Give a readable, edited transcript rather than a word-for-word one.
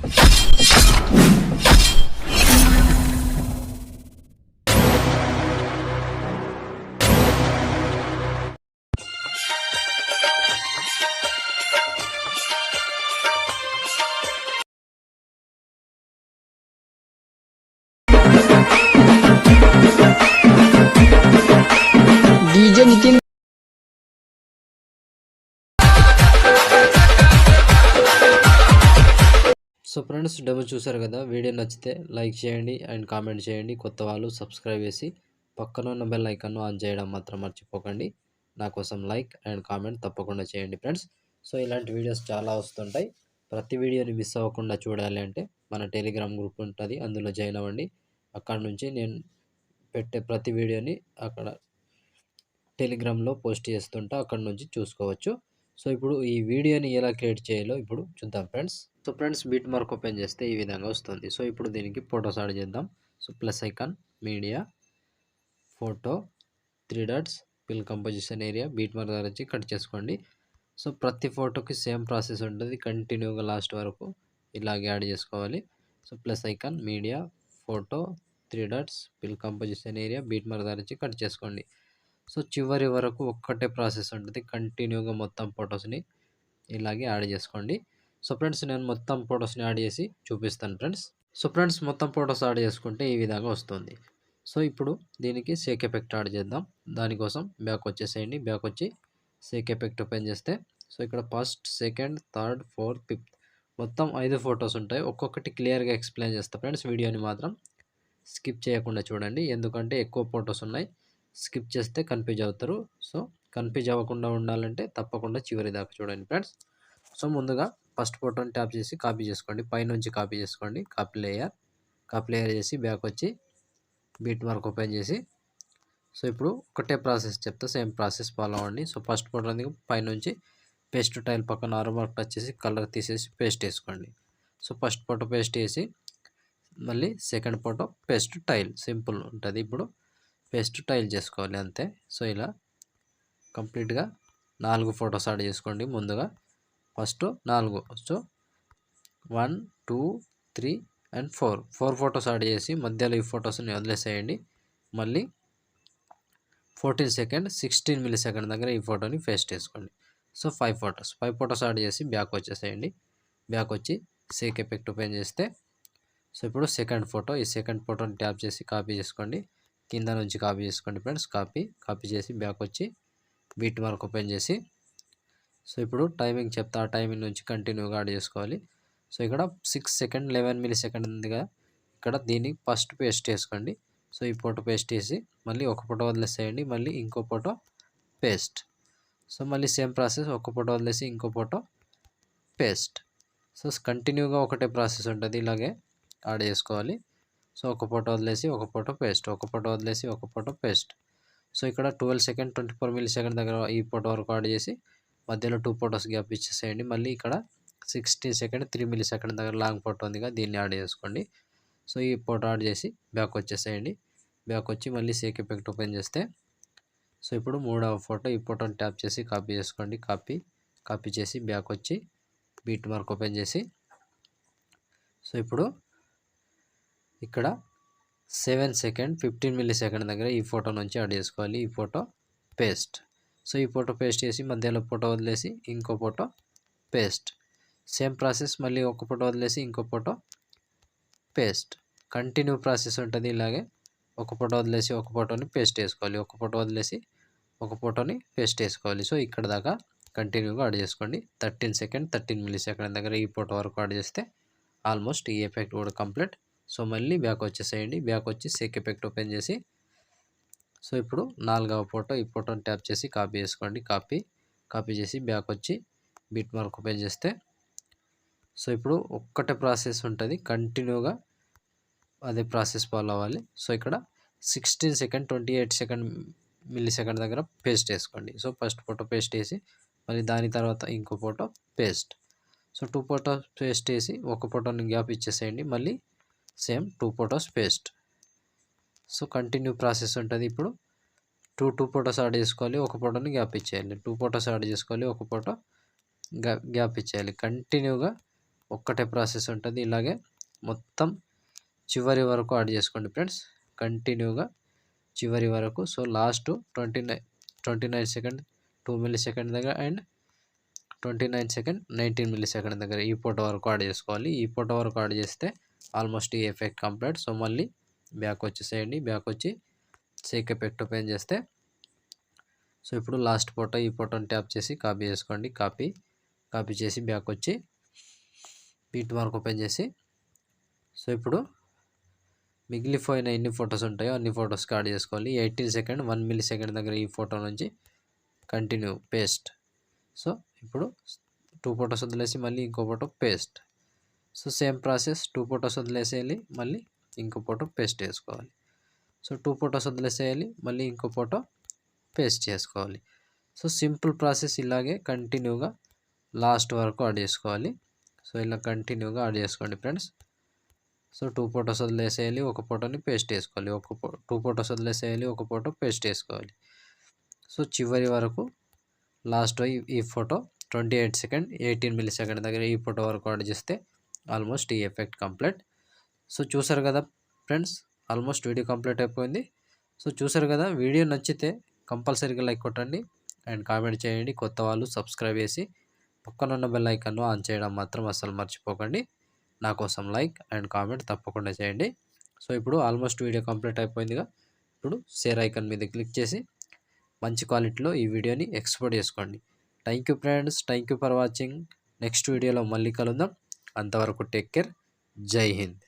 DJ Nitin. So friends demo చూసారు కదా, video నచ్చితే లైక్ చేయండి అండ్ కామెంట్ చేయండి. కొత్త వాళ్ళు సబ్స్క్రైబ్ చేసి పక్కన ఉన్న బెల్ ఐకాన్ను ఆన్ చేయడం మాత్రం మర్చిపోకండి. నా కోసం లైక్ అండ్ కామెంట్ తప్పకుండా చేయండి ఫ్రెండ్స్. సో ఇలాంటి వీడియోస్ చాలా వస్తుంటాయి. ప్రతి వీడియోని మిస్ అవ్వకుండా చూడాలి అంటే మన టెలిగ్రామ్ గ్రూప్ ఉంటుంది, అందులో జాయిన్ అవ్వండి. అక్కడ నుంచి నేను పెట్టే ప్రతి వీడియోని అక్కడ టెలిగ్రామ్లో పోస్ట్ చేస్తుంటా, అక్కడ నుంచి చూసుకోవచ్చు. సో ఇప్పుడు ఈ వీడియోని ఎలా క్రియేట్ చేయాలో ఇప్పుడు చూద్దాం friends. So friends beat mark open చేస్తే ఈ విధంగా వస్తుంది. సో ఇప్పుడు దీనికి ఫొటోస్ యాడ్ చేద్దాం. So plus icon, media, photo, 3 dots, fill composition area, beat mark దగ్గర వచ్చి కట్ చేసుకోండి. సో ప్రతి ఫోటోకి సేమ్ ప్రాసెస్ ఉంటుంది, కంటిన్యూగా లాస్ట్ వరకు ఇలాగే యాడ్ చేసుకోవాలి. So plus icon, media, photo, 3 dots, fill composition area, beat mark దగ్గర వచ్చి కట్ చేసుకోండి. సో చివరి వరకు ఒక్కటే ప్రాసెస్ ఉంటుంది, కంటిన్యూగా మొత్తం ఫొటోస్ని ఇలాగే యాడ్ చేసుకోండి. సో ఫ్రెండ్స్ నేను మొత్తం ఫొటోస్ని యాడ్ చేసి చూపిస్తాను ఫ్రెండ్స్. సో ఫ్రెండ్స్ మొత్తం ఫొటోస్ యాడ్ చేసుకుంటే ఈ విధంగా వస్తుంది. సో ఇప్పుడు దీనికి షేక్ ఎఫెక్ట్ యాడ్ చేద్దాం. దానికోసం బ్యాక్ వచ్చేసేయండి. బ్యాక్ వచ్చి షేక్ ఎఫెక్ట్ ఓపెన్ చేస్తే సో ఇక్కడ first, second, third, fourth, fifth మొత్తం 5 ఫొటోస్ ఉంటాయి. ఒక్కొక్కటి క్లియర్గా ఎక్స్ప్లెయిన్ చేస్తా ఫ్రెండ్స్. వీడియోని మాత్రం స్కిప్ చేయకుండా చూడండి, ఎందుకంటే ఎక్కువ ఫొటోస్ ఉన్నాయి. స్కిప్ చేస్తే కన్ఫ్యూజ్ అవుతారు. సో కన్ఫ్యూజ్ అవ్వకుండా ఉండాలంటే తప్పకుండా చివరి దాకా చూడండి ఫ్రెండ్స్. సో ముందుగా ఫస్ట్ ఫోటోని ట్యాప్ చేసి కాపీ చేసుకోండి, పైనుంచి కాపీ చేసుకోండి. కాపీ లేయర్ చేసి బ్యాక్ వచ్చి బీట్ మార్క్ ఓపెన్ చేసి సో ఇప్పుడు ఒకటే ప్రాసెస్ చెప్తా, సేమ్ ప్రాసెస్ ఫాలో అవ్వండి. సో ఫస్ట్ ఫోటోని పైనుంచి పేస్ట్ టైల్ పక్కన ఆరో మార్క్ టచ్ చేసి కలర్ తీసేసి పేస్ట్ వేసుకోండి. సో ఫస్ట్ ఫోటో పేస్ట్ వేసి మళ్ళీ second photo paste tile, simple ఉంటుంది. ఇప్పుడు పేస్ట్ టైల్ చేసుకోవాలి అంతే. సో ఇలా కంప్లీట్గా 4 ఫొటోస్ యాడ్ చేసుకోండి. ముందుగా first 4, so 1, 2, 3 and 4 photos add చేసి మధ్యలో ఈ ఫొటోస్ని వదిలేసేయండి. మళ్ళీ 14 సెకండ్ 16 మిల్లీ సెకండ్ దగ్గర ఈ ఫోటోని పేస్ట్ చేసుకోండి. సో 5 ఫొటోస్ యాడ్ చేసి బ్యాక్ వచ్చేసేయండి. బ్యాక్ వచ్చి షేక్ ఎఫెక్ట్ ఓపెన్ చేస్తే సో ఇప్పుడు సెకండ్ ఫోటో, ఈ సెకండ్ ఫోటోని ట్యాప్ చేసి కాపీ చేసుకోండి. కింద నుంచి కాపీ చేసుకోండి ఫ్రెండ్స్. కాపీ చేసి బ్యాక్ వచ్చి బీట్ మార్క్ ఓపెన్ చేసి సో ఇప్పుడు టైమింగ్ చెప్తా, ఆ టైమింగ్ నుంచి కంటిన్యూగా యాడ్ చేసుకోవాలి. సో ఇక్కడ 6 సెకండ్ 11 మిల్లీ సెకండ్ ఉందిగా, ఇక్కడ దీన్ని ఫస్ట్ పేస్ట్ చేసుకోండి. సో ఈ ఫోటో పేస్ట్ చేసి మళ్ళీ ఒక ఫోటో వదిలేసేయండి, మళ్ళీ ఇంకో ఫోటో పేస్ట్. సో మళ్ళీ సేమ్ ప్రాసెస్, ఒక ఫోటో వదిలేసి ఇంకో ఫోటో పేస్ట్. సో కంటిన్యూగా ఒకటే ప్రాసెస్ ఉంటుంది, ఇలాగే యాడ్ చేసుకోవాలి. సో ఒక ఫోటో వదిలేసి ఒక ఫోటో పేస్ట్, ఒక ఫోటో వదిలేసి ఒక ఫోటో పేస్ట్. సో ఇక్కడ 12 సెకండ్ 24 మిల్లీ సెకండ్ దగ్గర ఈ ఫోటో వరకు యాడ్ చేసి మధ్యలో 2 ఫొటోస్ గ్యాప్ ఇచ్చేసేయండి. మళ్ళీ ఇక్కడ 16 సెకండ్ 3 మిల్లీ సెకండ్ దగ్గర లాంగ్ ఫోటో ఉందిగా, దీన్ని యాడ్ చేసుకోండి. సో ఈ ఫోటో యాడ్ చేసి బ్యాక్ వచ్చేసేయండి. బ్యాక్ వచ్చి మళ్ళీ షేక్ ఎఫెక్ట్ ఓపెన్ చేస్తే సో ఇప్పుడు 3వ ఫోటో, ఈ ఫోటోని ట్యాప్ చేసి కాపీ చేసుకోండి. కాపీ చేసి బ్యాక్ వచ్చి బీట్ మార్క్ ఓపెన్ చేసి సో ఇప్పుడు ఇక్కడ 7 సెకండ్ 15 మిల్లీ సెకండ్ దగ్గర ఈ ఫోటో నుంచి యాడ్ చేసుకోవాలి. ఈ ఫోటో పేస్ట్. సో ఈ ఫోటో పేస్ట్ చేసి మధ్యలో ఫోటో వదిలేసి ఇంకో ఫోటో పేస్ట్. సేమ్ ప్రాసెస్, మళ్ళీ ఒక ఫోటో వదిలేసి ఇంకో ఫోటో పేస్ట్. కంటిన్యూ ప్రాసెస్ ఉంటుంది, ఇలాగే ఒక ఫోటో వదిలేసి ఒక ఫోటోని పేస్ట్ వేసుకోవాలి, ఒక ఫోటో వదిలేసి ఒక ఫోటోని పేస్ట్ వేసుకోవాలి. సో ఇక్కడ దాకా కంటిన్యూగా యాడ్ చేసుకోండి. 13 సెకండ్ 13 మిల్లీ సెకండ్ దగ్గర ఈ ఫోటో వరకు యాడ్ చేస్తే ఆల్మోస్ట్ ఈ ఎఫెక్ట్ కూడా కంప్లీట్. సో మళ్ళీ బ్యాక్ వచ్చేసేయండి. బ్యాక్ వచ్చి షేక్ ఎఫెక్ట్ ఓపెన్ చేసి సో ఇప్పుడు 4వ ఫోటో, ఈ ఫోటోని ట్యాప్ చేసి కాపీ చేసుకోండి. కాపీ చేసి బ్యాక్ వచ్చి బీట్ మార్క్ ఓపెన్ చేస్తే సో ఇప్పుడు ఒక్కటే ప్రాసెస్ ఉంటుంది, కంటిన్యూగా అదే ప్రాసెస్ ఫాలో అవ్వాలి. సో ఇక్కడ 16 సెకండ్ 28 సెకండ్ మిల్లీ సెకండ్ దగ్గర పేస్ట్ వేసుకోండి. సో ఫస్ట్ ఫోటో పేస్ట్ వేసి మళ్ళీ దాని తర్వాత ఇంకో photo paste. So 2 photos paste వేసి ఒక ఫోటోని గ్యాప్ ఇచ్చేసేయండి. మళ్ళీ same 2 photos paste. So continue process ఉంటుంది. ఇప్పుడు 2 ఫోటోస్ యాడ్ చేసుకోవాలి, ఒక ఫోటోని గ్యాప్ ఇచ్చేయాలి. 2 ఫోటోస్ యాడ్ చేసుకోవాలి, ఒక ఫోటో గ్యాప్ ఇచ్చేయాలి. కంటిన్యూగా ఒక్కటే ప్రాసెస్ ఉంటుంది. ఇలాగే మొత్తం చివరి వరకు యాడ్ చేసుకోండి ఫ్రెండ్స్, కంటిన్యూగా చివరి వరకు. So last 29 second 2 milli second దగ్గర అండ్ 29 సెకండ్ 19 మిల్లీ సెకండ్ దగ్గర ఈ ఫోటో వరకు యాడ్ చేసుకోవాలి. ఈ ఫోటో వరకు యాడ్ చేస్తే ఆల్మోస్ట్ ఈ ఎఫెక్ట్ కంప్లీట్. సో మళ్ళీ బ్యాక్ వచ్చేసేయండి. బ్యాక్ వచ్చి సేక్ ఎఫెక్ట్ ఓపెన్ చేస్తే సో ఇప్పుడు లాస్ట్ ఫోటో, ఈ ఫోటోని ట్యాప్ చేసి కాపీ చేసుకోండి. కాపీ చేసి బ్యాక్ వచ్చి బీట్ మార్క్ ఓపెన్ చేసి సో ఇప్పుడు మిగిలిపోయిన ఎన్ని ఫొటోస్ ఉంటాయో అన్ని ఫొటోస్కి యాడ్ చేసుకోవాలి. 18 సెకండ్ 1 మిల్లీ సెకండ్ దగ్గర ఈ ఫోటో నుంచి కంటిన్యూ పేస్ట్. సో ఇప్పుడు 2 ఫొటోస్ వదిలేసి మళ్ళీ ఇంకో photo paste. So same process, 2 photos వదిలేసేయాలి, మళ్ళీ ఇంకో ఫోటో పేస్ట్ చేసుకోవాలి. సో 2 ఫొటోస్ వదిలేసేయాలి, మళ్ళీ ఇంకో ఫోటో పేస్ట్ చేసుకోవాలి. So simple process. ఇలాగే కంటిన్యూగా లాస్ట్ వరకు యాడ్ చేసుకోవాలి. సో ఇలా కంటిన్యూగా యాడ్ చేసుకోండి ఫ్రెండ్స్. సో 2 ఫొటోస్ వదిలేసేయాలి, ఒక ఫోటోని పేస్ట్ చేసుకోవాలి. 2 ఫొటోస్ వదిలేసేయాలి, ఒక ఫోటో పేస్ట్ చేసుకోవాలి. సో చివరి వరకు లాస్ట్ ఈ ఫోటో 28 సెకండ్ 18 మిల్లీ సెకండ్ దగ్గర ఈ ఫోటో వరకు యాడ్ చేస్తే ఆల్మోస్ట్ ఈ ఎఫెక్ట్ కంప్లీట్. సో చూసారు కదా ఫ్రెండ్స్, ఆల్మోస్ట్ వీడియో కంప్లీట్ అయిపోయింది. సో చూసారు కదా, వీడియో నచ్చితే కంపల్సరీగా లైక్ కొట్టండి అండ్ కామెంట్ చేయండి. కొత్త వాళ్ళు సబ్స్క్రైబ్ చేసి పక్కనున్న బెల్ ఐకాన్ను ఆన్ చేయడం మాత్రం అస్సలు మర్చిపోకండి. నా కోసం లైక్ అండ్ కామెంట్ తప్పకుండా చేయండి. సో ఇప్పుడు ఆల్మోస్ట్ వీడియో కంప్లీట్ అయిపోయిందిగా. ఇప్పుడు షేర్ ఐకాన్ మీద క్లిక్ చేసి మంచి క్వాలిటీలో ఈ వీడియోని ఎక్స్పోర్ట్ చేసుకోండి. Thank you friends, thank you for watching. Next వీడియోలో మళ్ళీ కలుద్దాం. అంతవరకు టేక్ కేర్. జై హింద్.